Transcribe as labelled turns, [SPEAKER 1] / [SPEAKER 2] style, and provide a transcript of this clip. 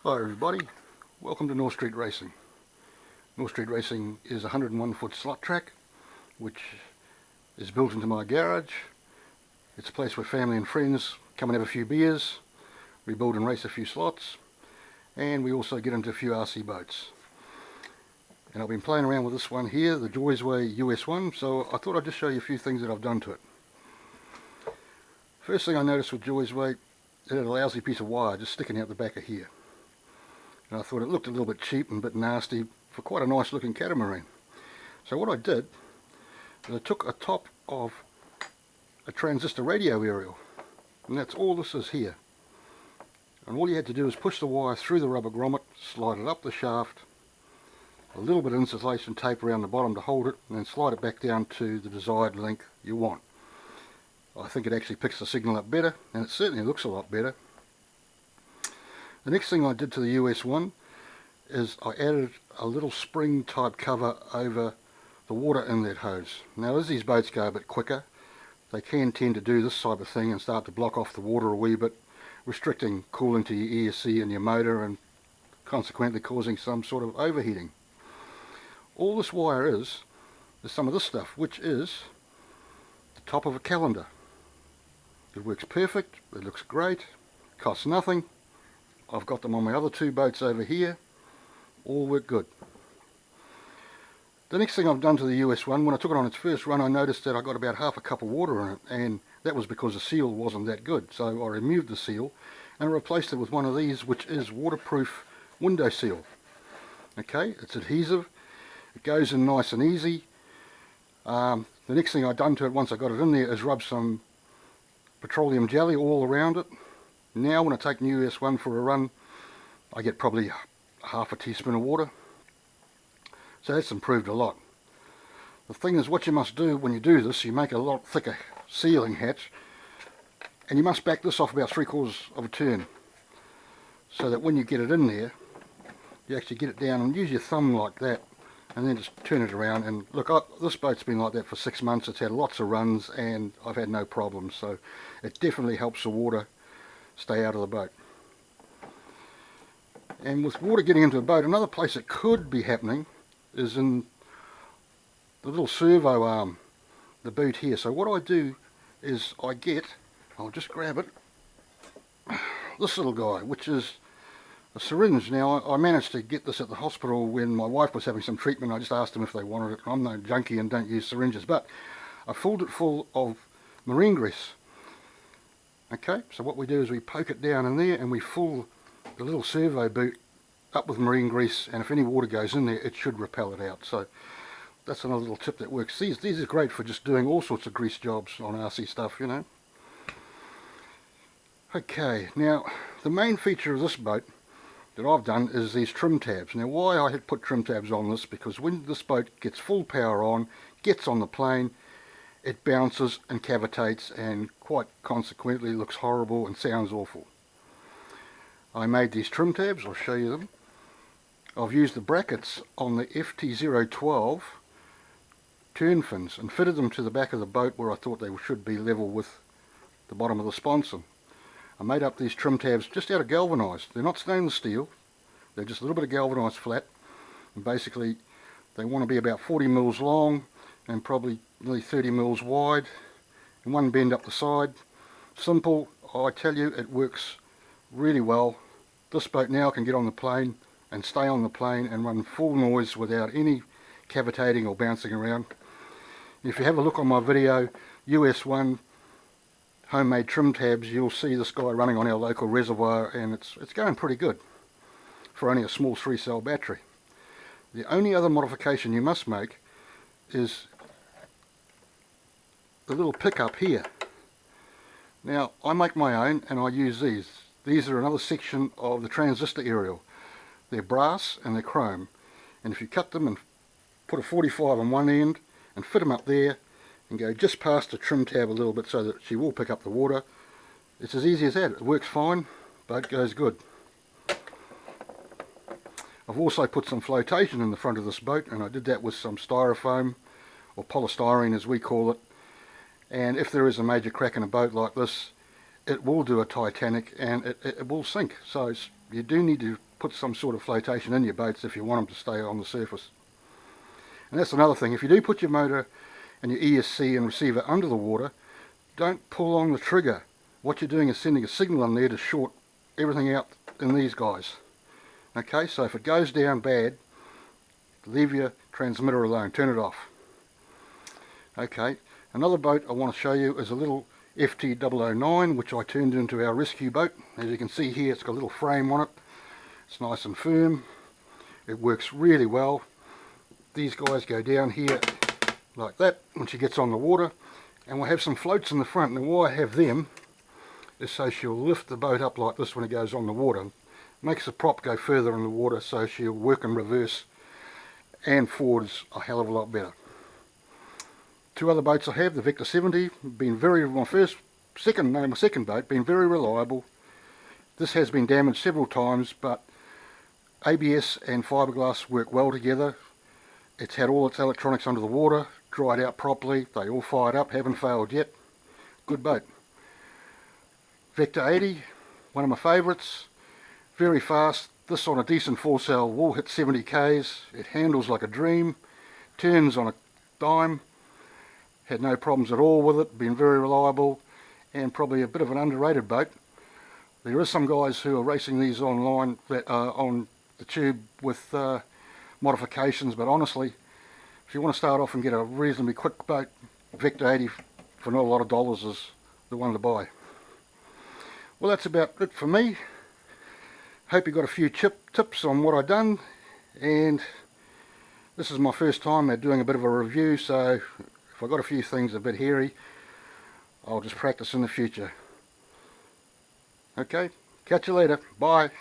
[SPEAKER 1] Hi everybody, welcome to North Street Racing. North Street Racing is a 101 foot slot track which is built into my garage. It's a place where family and friends come and have a few beers, we build and race a few slots, and we also get into a few RC boats. And I've been playing around with this one here, the Joysway US1, so I thought I'd just show you a few things that I've done to it. First thing I noticed with Joysway, it had a lousy piece of wire just sticking out the back of here. And I thought it looked a little bit cheap and a bit nasty for quite a nice looking catamaran. So what I did is I took a top of a transistor radio aerial, and that's all this is here. And all you had to do is push the wire through the rubber grommet, slide it up the shaft, a little bit of insulation tape around the bottom to hold it, and then slide it back down to the desired length you want. I think it actually picks the signal up better, and it certainly looks a lot better. The next thing I did to the US1 is I added a little spring type cover over the water inlet hose. Now as these boats go a bit quicker, they can tend to do this type of thing and start to block off the water a wee bit, restricting cooling to your ESC and your motor and consequently causing some sort of overheating. All this wire is some of this stuff, which is the top of a calendar. It works perfect, it looks great, costs nothing. I've got them on my other two boats over here, all work good. The next thing I've done to the US1, when I took it on its first run, I noticed that I got about half a cup of water in it, and that was because the seal wasn't that good. So I removed the seal and replaced it with one of these, which is waterproof window seal. Okay, it's adhesive, it goes in nice and easy. The next thing I've done to it once I got it in there is rub some petroleum jelly all around it. Now when I take the US1 for a run, I get probably half a teaspoon of water. So that's improved a lot. The thing is, what you must do when you do this, you make a lot thicker sealing hatch, and you must back this off about 3/4 of a turn, so that when you get it in there, you actually get it down and use your thumb like that, and then just turn it around. And look, this boat's been like that for 6 months. It's had lots of runs and I've had no problems, so it definitely helps the water stay out of the boat. And with water getting into a boat, another place it could be happening is in the little servo arm, the boot here. So what I do is I'll just grab it, this little guy, which is a syringe. Now I managed to get this at the hospital when my wife was having some treatment. I just asked them if they wanted it. I'm no junkie and don't use syringes, but I filled it full of marine grease. Okay, so what we do is we poke it down in there and we fill the little servo boot up with marine grease, and if any water goes in there it should repel it out. So that's another little tip that works. These are great for just doing all sorts of grease jobs on RC stuff, you know. Okay, now the main feature of this boat that I've done is these trim tabs. Now why I had put trim tabs on this, because when this boat gets full power on, gets on the plane, it bounces and cavitates and quite consequently looks horrible and sounds awful. I made these trim tabs, I'll show you them. I've used the brackets on the FT012 turn fins and fitted them to the back of the boat where I thought they should be level with the bottom of the sponson. I made up these trim tabs just out of galvanised. They're not stainless steel, they're just a little bit of galvanised flat, and basically they want to be about 40 mils long and probably nearly 30 mils wide, and one bend up the side. Simple, I tell you, it works really well. This boat now can get on the plane and stay on the plane and run full noise without any cavitating or bouncing around. If you have a look on my video, US1 homemade trim tabs, you'll see this guy running on our local reservoir, and it's going pretty good for only a small 3-cell battery. The only other modification you must make is the little pickup here. Now I make my own and I use these. These are another section of the transistor aerial. They're brass and they're chrome, and if you cut them and put a 45 on one end and fit them up there and go just past the trim tab a little bit so that she will pick up the water, it's as easy as that. It works fine, boat goes good. I've also put some flotation in the front of this boat, and I did that with some styrofoam, or polystyrene as we call it. And if there is a major crack in a boat like this, it will do a Titanic and it will sink. So you do need to put some sort of flotation in your boats if you want them to stay on the surface. And that's another thing, if you do put your motor and your ESC and receiver under the water, don't pull on the trigger. What you're doing is sending a signal in there to short everything out in these guys. Okay, so if it goes down bad, leave your transmitter alone, turn it off. Okay, another boat I want to show you is a little FT009, which I turned into our rescue boat. As you can see here, it's got a little frame on it. It's nice and firm. It works really well. These guys go down here like that when she gets on the water, and we'll have some floats in the front. And why I have them is so she'll lift the boat up like this when it goes on the water. Makes the prop go further in the water, so she'll work in reverse and forwards a hell of a lot better. Two other boats I have, the Vector 70, my second boat, been very reliable. This has been damaged several times, but ABS and fiberglass work well together. It's had all its electronics under the water, dried out properly, they all fired up, haven't failed yet. Good boat. Vector 80, one of my favourites, very fast. This on a decent foresail will hit 70 k's. It handles like a dream, turns on a dime. Had no problems at all with it, been very reliable, and probably a bit of an underrated boat. There is some guys who are racing these online on the tube with modifications, but honestly, if you want to start off and get a reasonably quick boat, Vector 80 for not a lot of dollars is the one to buy. Well, that's about it for me. Hope you got a few tips on what I've done, and this is my first time at doing a bit of a review, so if I got a few things a bit hairy, I'll just practice in the future. Okay, catch you later. Bye.